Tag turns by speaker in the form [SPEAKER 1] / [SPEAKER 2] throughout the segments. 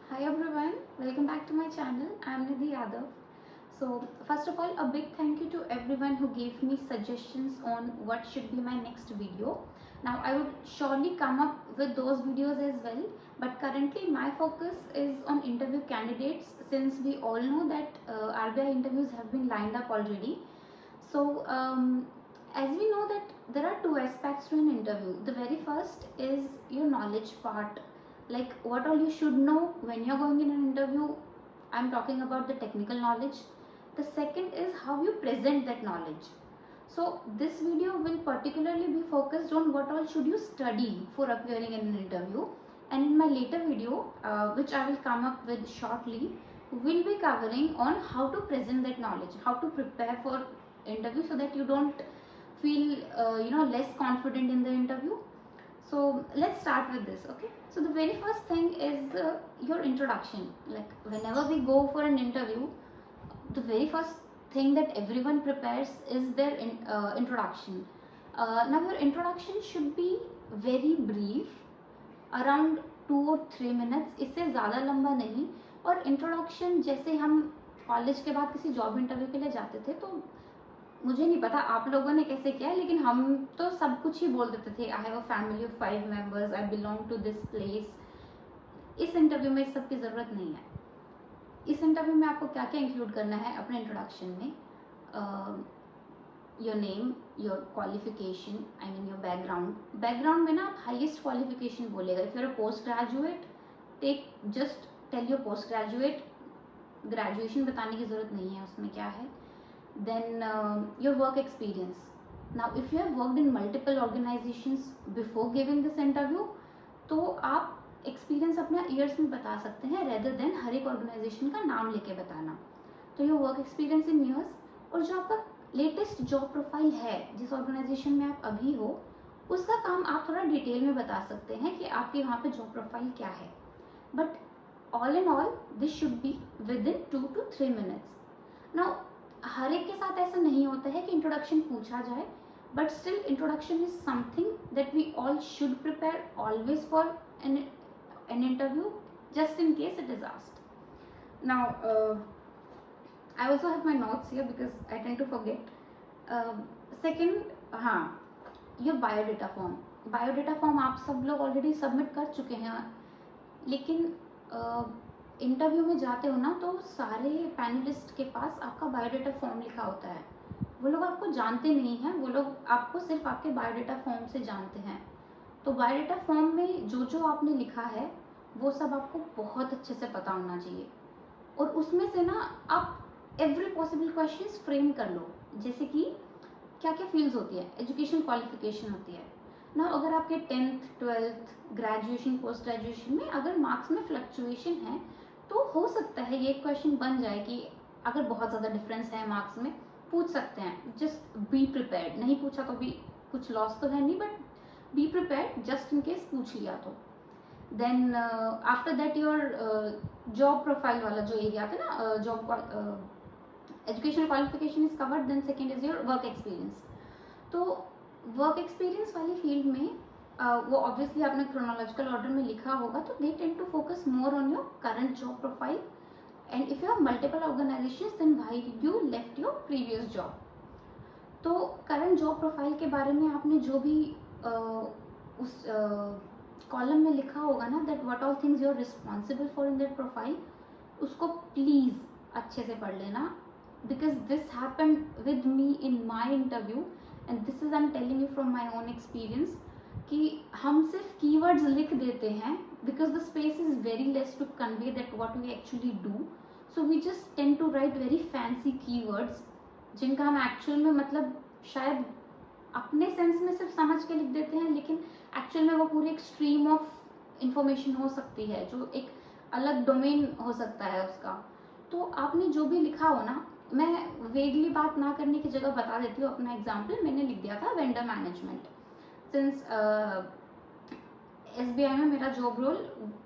[SPEAKER 1] Hi everyone, welcome back to my channel. I am Nidhi Yadav. So, first of all, a big thank you to everyone who gave me suggestions on what should be my next video. Now, I would surely come up with those videos as well, but currently my focus is on interview candidates since we all know that RBI interviews have been lined up already. So, as we know that there are two aspects to an interview. The very first is your knowledge part, like what all you should know when you're going in an interview. I'm talking about the technical knowledge. The second is how you present that knowledge. So this video will particularly be focused on what all should you study for appearing in an interview, and in my later video, which I will come up with shortly, we'll be covering on how to present that knowledge, how to prepare for interview so that you don't feel less confident in the interview. So let's start with this. Okay, so the very first thing is your introduction. Like whenever we go for an interview, the very first thing that everyone prepares is their introduction. Now your introduction should be very brief, around 2 or 3 minutes, इससे ज़्यादा लंबा नहीं. और introduction जैसे हम college के बाद किसी जॉब इंटरव्यू के लिए जाते थे, तो मुझे नहीं पता आप लोगों ने कैसे किया है, लेकिन हम तो सब कुछ ही बोल देते थे. I have a family of 5 members, I belong to this place. इस इंटरव्यू में इस सब की ज़रूरत नहीं है. इस इंटरव्यू में आपको क्या क्या इंक्लूड करना है अपने इंट्रोडक्शन में? Your name, your qualification, I mean your background में ना आप हाईएस्ट क्वालिफिकेशन बोलेगा. If you're a post graduate, take just tell your post graduate. Graduation बताने की ज़रूरत नहीं है उसमें क्या है. Then your work experience. Now if you have worked in multiple organizations before giving this interview, तो आप एक्सपीरियंस अपना ईयर्स में बता सकते हैं रेदर देन हर एक ऑर्गेनाइजेशन का नाम लेके बताना. तो your work experience in years, और जो आपका लेटेस्ट जॉब प्रोफाइल है जिस ऑर्गेनाइजेशन में आप अभी हो, उसका काम आप थोड़ा डिटेल में बता सकते हैं कि आपके वहाँ पे जॉब प्रोफाइल क्या है. But all in all this should be within 2 to 3 minutes. Now हर एक के साथ ऐसा नहीं होता है कि इंट्रोडक्शन पूछा जाए, but still introduction is something that we all should prepare always for an interview, just in case it is asked. Now I also have my notes here because I tend to forget. Second, हाँ, your biodata form आप सब लोग already submit कर चुके हैं, लेकिन interview में जाते हो ना, तो सारे पैनलिस्ट के पास आपका बायोडाटा फॉर्म लिखा होता है. वो लोग आपको जानते नहीं हैं, वो लोग आपको सिर्फ आपके बायोडाटा फॉर्म से जानते हैं. तो बायोडाटा फॉर्म में जो जो आपने लिखा है वो सब आपको बहुत अच्छे से पता होना चाहिए. और उसमें से ना आप एवरी पॉसिबल क्वेश्चंस फ्रेम कर लो, जैसे कि क्या क्या फील्ड्स होती है, एजुकेशन क्वालिफिकेशन होती है ना. अगर आपके 10th 12th graduation post graduation में अगर मार्क्स में फ्लक्चुएशन है, तो हो सकता है ये क्वेश्चन बन जाए कि अगर बहुत ज़्यादा डिफरेंस है मार्क्स में, पूछ सकते हैं. Just be prepared. नहीं पूछा तो भी कुछ लॉस तो है नहीं, but be prepared just in case पूछ लिया तो. Then after that your job profile वाला जो एरिया था ना, job education qualification is covered. Then second is your work experience. तो वर्क एक्सपीरियंस वाली फील्ड में वो ऑब्वियसली आपने क्रोनोलॉजिकल ऑर्डर में लिखा होगा, तो they tend to focus more on your current job profile. And if you have multiple organisations, then why you left your previous job. तो करंट जॉब प्रोफाइल के बारे में आपने जो भी उस कॉलम में लिखा होगा ना, that what all things you are responsible for in that profile, उसको प्लीज़ अच्छे से पढ़ लेना. Because this happened with me in my interview, and this is I am telling you from my own experience, कि हम सिर्फ keywords लिख देते हैं because the space is very less to convey that what we actually do. So we just tend to write very fancy keywords जिनका हम actual में मतलब शायद अपने सेंस में सिर्फ समझ के लिख देते हैं, लेकिन एक्चुअल में वो पूरी एक स्ट्रीम ऑफ इंफॉर्मेशन हो सकती है, जो एक अलग डोमेन हो सकता है उसका. तो आपने जो भी लिखा हो ना, मैं वेगली बात ना करने की जगह बता देती हूँ अपना एग्जाम्पल. मैंने लिख दिया था वेंडर मैनेजमेंट. सिंस SBI में मेरा job role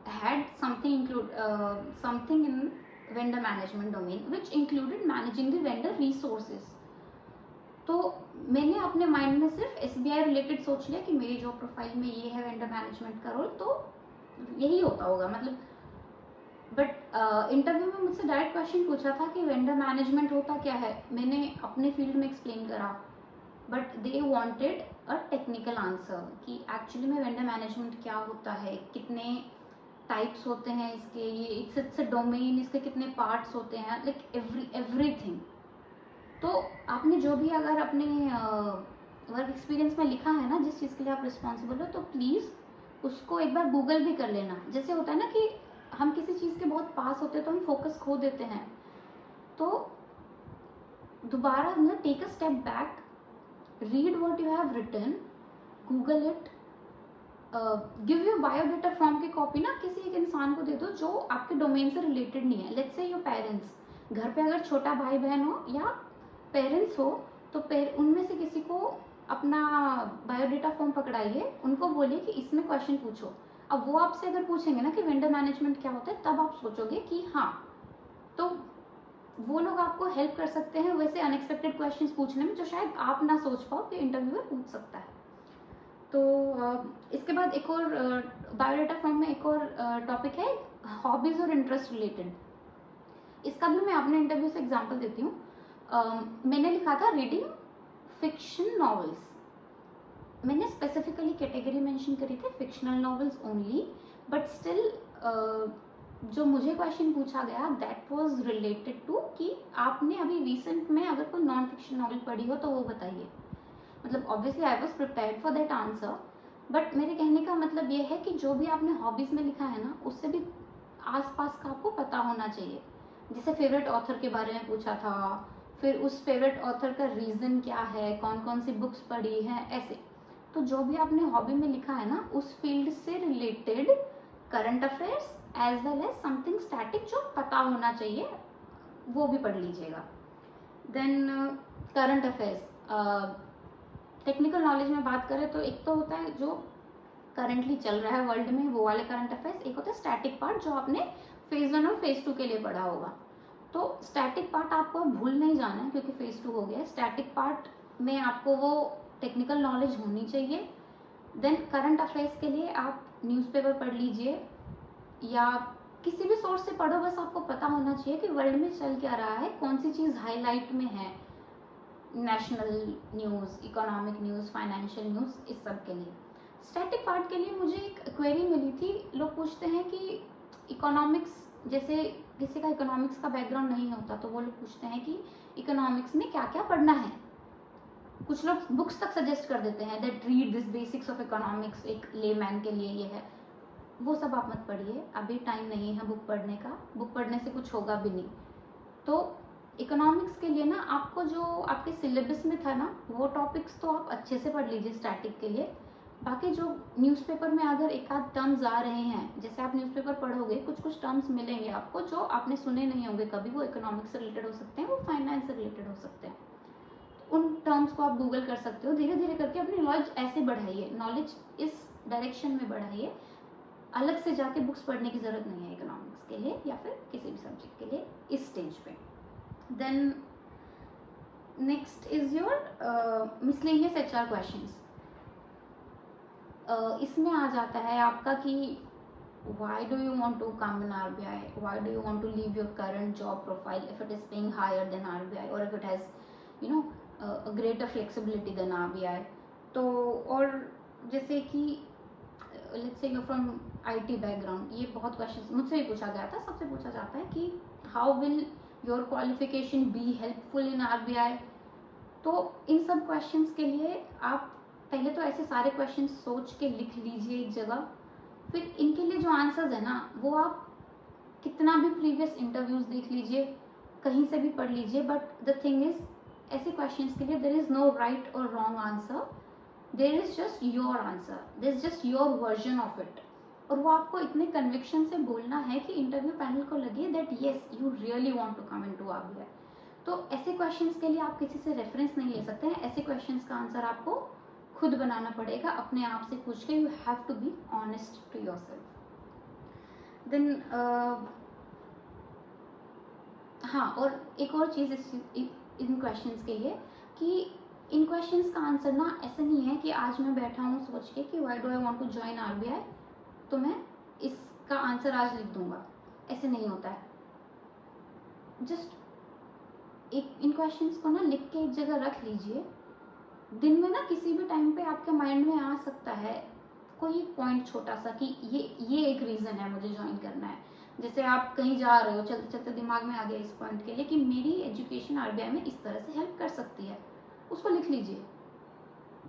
[SPEAKER 1] had something in vendor management domain which included managing the vendor resources. तो मैंने अपने माइंड में सिर्फ SBI रिलेटेड सोच लिया कि मेरी जॉब प्रोफाइल में ये है वेंडर मैनेजमेंट का रोल, तो यही होता होगा. मतलब बट इंटरव्यू में मुझसे डायरेक्ट क्वेश्चन पूछा था कि वेंडर मैनेजमेंट होता क्या है, मैंने अपने फील्ड में एक्सप्लेन करा, but they wanted a technical answer कि एक्चुअली में वेंडर मैनेजमेंट क्या होता है, कितने टाइप्स होते हैं इसके, ये इट्स अ डोमेन, इसके कितने पार्ट्स होते हैं, लाइक एवरीथिंग। तो आपने जो भी अगर अपने वर्क एक्सपीरियंस में लिखा है ना, जिस चीज़ के लिए आप रिस्पॉन्सिबल हो, तो प्लीज़ उसको एक बार गूगल भी कर लेना। जैसे होता है ना कि हम किसी चीज़ के बहुत पास होते हैं तो हम फोकस खो देते हैं, तो दोबारा ना take a step back, read what you have written, Google it, give you biodata form की कॉपी ना किसी एक इंसान को दे दो जो आपके डोमेन से रिलेटेड नहीं है। लेट्स से योर पेरेंट्स, घर पे अगर छोटा भाई बहन हो या पेरेंट्स हो, तो उनमें से किसी को अपना बायोडाटा फॉर्म पकड़ाइए, उनको बोलिए कि इसमें क्वेश्चन पूछो। अब वो आपसे अगर पूछेंगे ना कि वेंडर मैनेजमेंट क्या होता है, तब आप सोचोगे कि हाँ, तो वो लोग आपको हेल्प कर सकते हैं वैसे अनएक्सपेक्टेड क्वेश्चंस पूछने में, जो शायद आप ना सोच पाओ कि इंटरव्यूअर पूछ सकता है। तो इसके बाद एक और बायोडाटा फॉर्म में एक और टॉपिक है हॉबीज़ और इंटरेस्ट रिलेटेड। इसका भी मैं अपने इंटरव्यू से एग्जांपल देती हूँ। मैंने लिखा था रीडिंग फिक्शन नॉवेल्स, मैंने स्पेसिफिकली कैटेगरी मेंशन करी थी fictional novels only, but still जो मुझे क्वेश्चन पूछा गया दैट वाज रिलेटेड टू कि आपने अभी रिसेंट में अगर कोई नॉन फिक्शन नॉवल पढ़ी हो तो वो बताइए। मतलब obviously I was prepared for that answer, but मेरे कहने का मतलब ये है कि जो भी आपने हॉबीज़ में लिखा है ना, उससे भी आसपास का आपको पता होना चाहिए। जैसे फेवरेट ऑथर के बारे में पूछा था, फिर उस फेवरेट ऑथर का रीज़न क्या है, कौन कौन सी बुक्स पढ़ी हैं, ऐसे। तो जो भी आपने हॉबी में लिखा है ना, उस फील्ड से related current affairs as well as something static जो पता होना चाहिए, वो भी पढ़ लीजिएगा। Then current affairs, technical knowledge में बात करें तो एक तो होता है जो करंटली चल रहा है वर्ल्ड में, वो वाले करंट अफेयर्स, एक होता है स्टैटिक पार्ट जो आपने फेज 1 और फेज 2 के लिए पढ़ा होगा। तो स्टैटिक पार्ट आपको भूल नहीं जाना है क्योंकि फेज 2 हो गया है। स्टैटिक पार्ट में आपको वो टेक्निकल नॉलेज होनी चाहिए। देन करंट अफेयर्स के लिए आप न्यूज़पेपर पढ़ लीजिए या किसी भी सोर्स से पढ़ो, बस आपको पता होना चाहिए कि वर्ल्ड में चल क्या रहा है, कौन सी चीज़ हाईलाइट में है, national news, economic news, financial news, इस सब के लिए। स्टैटिक पार्ट के लिए मुझे एक क्वेरी मिली थी, लोग पूछते हैं कि इकोनॉमिक्स, जैसे किसी का इकोनॉमिक्स का बैकग्राउंड नहीं होता तो वो लोग पूछते हैं कि इकोनॉमिक्स में क्या क्या पढ़ना है। कुछ लोग बुक्स तक सजेस्ट कर देते हैं, that read this basics of economics, एक लेमैन के लिए ये है। वो सब आप मत पढ़िए, अभी टाइम नहीं है बुक पढ़ने का, बुक पढ़ने से कुछ होगा भी नहीं। तो इकोनॉमिक्स के लिए ना आपको जो आपके सिलेबस में था ना, वो टॉपिक्स तो आप अच्छे से पढ़ लीजिए स्टैटिक के लिए। बाकी जो न्यूज़पेपर में अगर एक आध टर्म्स आ रहे हैं, जैसे आप न्यूज़पेपर पढ़ोगे कुछ कुछ टर्म्स मिलेंगे आपको जो आपने सुने नहीं होंगे कभी, वो इकोनॉमिक्स से रिलेटेड हो सकते हैं, वो फाइनेंस से रिलेटेड हो सकते हैं। उन टर्म्स को आप गूगल कर सकते हो। धीरे धीरे करके अपनी नॉलेज ऐसे बढ़ाइए, नॉलेज इस डायरेक्शन में बढ़ाइए। अलग से जाके बुक्स पढ़ने की ज़रूरत नहीं है इकोनॉमिक्स के लिए या फिर किसी भी सब्जेक्ट के लिए इस स्टेज पे। Then next is your miscellaneous HR questions. इसमें आ जाता है आपका कि why do you want to come in RBI, why do you want to leave your current job profile if it is paying higher than RBI or if it has a greater flexibility than RBI। तो और जैसे कि let's say you from IT background, ये बहुत question मुझसे भी पूछा गया था, सबसे पूछा जाता है कि how will your qualification be helpful in RBI। तो इन सब क्वेश्चंस के लिए आप पहले तो ऐसे सारे क्वेश्चन सोच के लिख लीजिए एक जगह, फिर इनके लिए जो आंसर्स है ना, वो आप कितना भी प्रीवियस इंटरव्यूज देख लीजिए, कहीं से भी पढ़ लीजिए, बट द थिंग इज ऐसे क्वेश्चंस के लिए देयर इज नो राइट और wrong answer, there is just your answer, there is just your version of it. और वो आपको इतने कन्विक्शन से बोलना है कि इंटरव्यू पैनल को लगे that yes you really want to come into RBI। तो ऐसे क्वेश्चंस के लिए आप किसी से रेफरेंस नहीं ले सकते हैं, ऐसे क्वेश्चंस का आंसर आपको खुद बनाना पड़ेगा, अपने आप से पूछ के। You have to be honest to yourself. Then हाँ, और एक और चीज़ इन क्वेश्चंस के लिए कि इन क्वेश्चंस का आंसर ना ऐसा नहीं है कि आज मैं बैठा हूँ सोच के कि why do I want to join RBI, तो मैं इसका आंसर आज लिख दूंगा। ऐसे नहीं होता है। जस्ट इन क्वेश्चंस को ना लिख के एक जगह रख लीजिए। दिन में ना किसी भी टाइम पे आपके माइंड में आ सकता है कोई एक पॉइंट छोटा सा कि ये एक रीज़न है मुझे ज्वाइन करना है। जैसे आप कहीं जा रहे हो, चलते चलते दिमाग में आ गया इस पॉइंट के लिए कि मेरी एजुकेशन आरबीआई में इस तरह से हेल्प कर सकती है, उसको लिख लीजिए।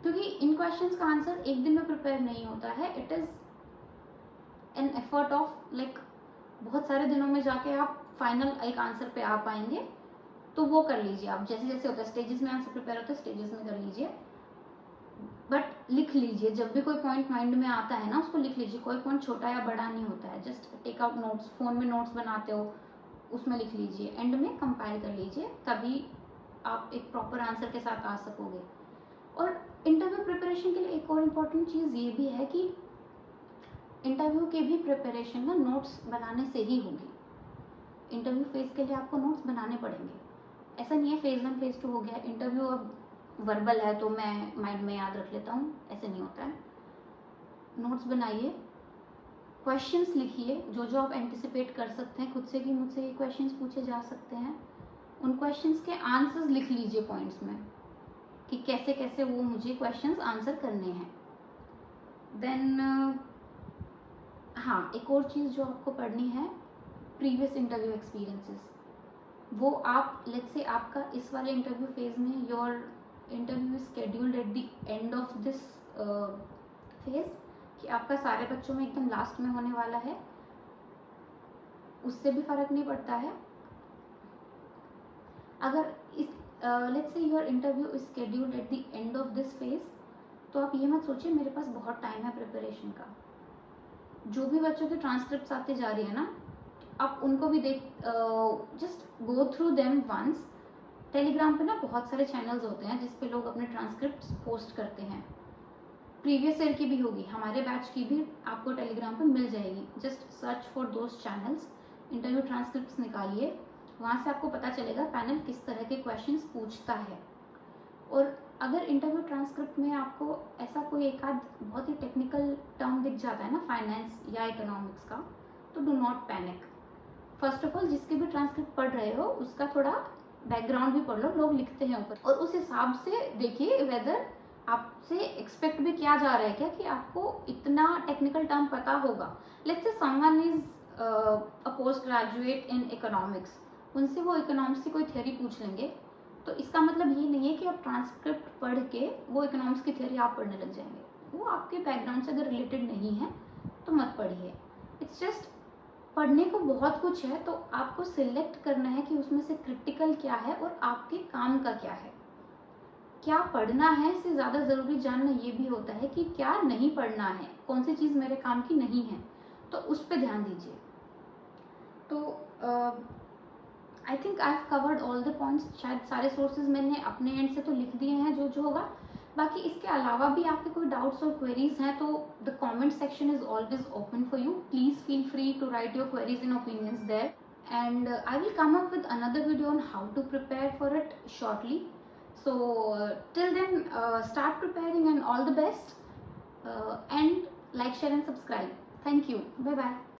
[SPEAKER 1] क्योंकि इन क्वेश्चंस का आंसर एक दिन में प्रिपेयर नहीं होता है। It is an effort of like बहुत सारे दिनों में जाके आप फाइनल एक आंसर पे आ पाएंगे। तो वो कर लीजिए आप, जैसे जैसे होता है स्टेजेस में आंसर प्रिपेयर होता है, स्टेजेस में कर लीजिए। बट लिख लीजिए, जब भी कोई पॉइंट माइंड में आता है ना उसको लिख लीजिए। कोई पॉइंट छोटा या बड़ा नहीं होता है। Just take out notes, phone में नोट्स बनाते हो उसमें लिख लीजिए, एंड में कंपाइल कर लीजिए, तभी आप एक प्रॉपर आंसर के साथ आ सकोगे। और इंटरव्यू प्रिपरेशन के लिए एक और इम्पॉर्टेंट चीज़ ये भी है कि इंटरव्यू की भी प्रिपरेशन ना नोट्स बनाने से ही होगी। इंटरव्यू फेज के लिए आपको नोट्स बनाने पड़ेंगे। ऐसा नहीं है फेज़ 1 फेज़ 2 हो गया, इंटरव्यू अब वर्बल है तो मैं माइंड में याद रख लेता हूँ, ऐसे नहीं होता है। नोट्स बनाइए, क्वेश्चंस लिखिए जो जो आप एंटिसिपेट कर सकते हैं खुद से कि मुझसे ये क्वेश्चंस पूछे जा सकते हैं। उन क्वेश्चंस के आंसर्स लिख लीजिए पॉइंट्स में कि कैसे कैसे वो मुझे क्वेश्चंस आंसर करने हैं। देन हाँ, एक और चीज़ जो आपको पढ़नी है, प्रीवियस इंटरव्यू एक्सपीरियंसेस। वो आप लेट्स से आपका इस वाले इंटरव्यू फेज में your interview is scheduled at the end of this phase, कि आपका सारे बच्चों में एकदम लास्ट में होने वाला है, उससे भी फर्क नहीं पड़ता है। अगर इस let's say your interview is scheduled at the end of this phase, तो आप ये मत सोचिए मेरे पास बहुत टाइम है प्रिपरेशन का। जो भी बच्चों के ट्रांसक्रिप्ट्स आते जा रही है ना, आप उनको भी देख, just go through them once. Telegram पे ना बहुत सारे चैनल्स होते हैं जिस पे लोग अपने ट्रांसक्रिप्ट्स पोस्ट करते हैं। प्रीवियस ईयर की भी होगी, हमारे बैच की भी आपको टेलीग्राम पे मिल जाएगी। Just search for those channels, interview transcripts निकालिए, वहाँ से आपको पता चलेगा पैनल किस तरह के क्वेश्चंस पूछता है। और अगर इंटरव्यू ट्रांसक्रिप्ट में आपको ऐसा कोई एक आध बहुत ही टेक्निकल टर्म दिख जाता है ना फाइनेंस या इकोनॉमिक्स का, तो do not panic. First of all जिसके भी ट्रांसक्रिप्ट पढ़ रहे हो उसका थोड़ा बैकग्राउंड भी पढ़ लो, लोग लिखते हैं ऊपर, और उस हिसाब से देखिए वेदर आपसे एक्सपेक्ट भी किया जा रहा है क्या कि आपको इतना टेक्निकल टर्म पता होगा। Let's say someone is a post graduate in economics, उनसे वो इकोनॉमिक्स की कोई थ्योरी पूछ लेंगे, तो इसका मतलब ये नहीं है कि आप ट्रांसक्रिप्ट पढ़ के वो इकोनॉमिक्स की थ्योरी आप पढ़ने लग जाएंगे। वो आपके बैकग्राउंड से अगर रिलेटेड नहीं है तो मत पढ़िए। इट्स जस्ट पढ़ने को बहुत कुछ है, तो आपको सिलेक्ट करना है कि उसमें से क्रिटिकल क्या है और आपके काम का क्या है। क्या पढ़ना है इससे ज़्यादा ज़रूरी जानना ये भी होता है कि क्या नहीं पढ़ना है, कौन सी चीज़ मेरे काम की नहीं है, तो उस पर ध्यान दीजिए। तो I think I have covered all the points. शायद सारे सोर्सेज मैंने अपने एंड से तो लिख दिए हैं जो जो होगा। बाकी इसके अलावा भी आपके कोई डाउट्स और क्वेरीज हैं तो the comment section is always open for you. Please feel free to write your queries and opinions there, and I will come up with another video on how to prepare for it shortly. So till then, start preparing and all the best, and like, share and subscribe. Thank you. Bye bye.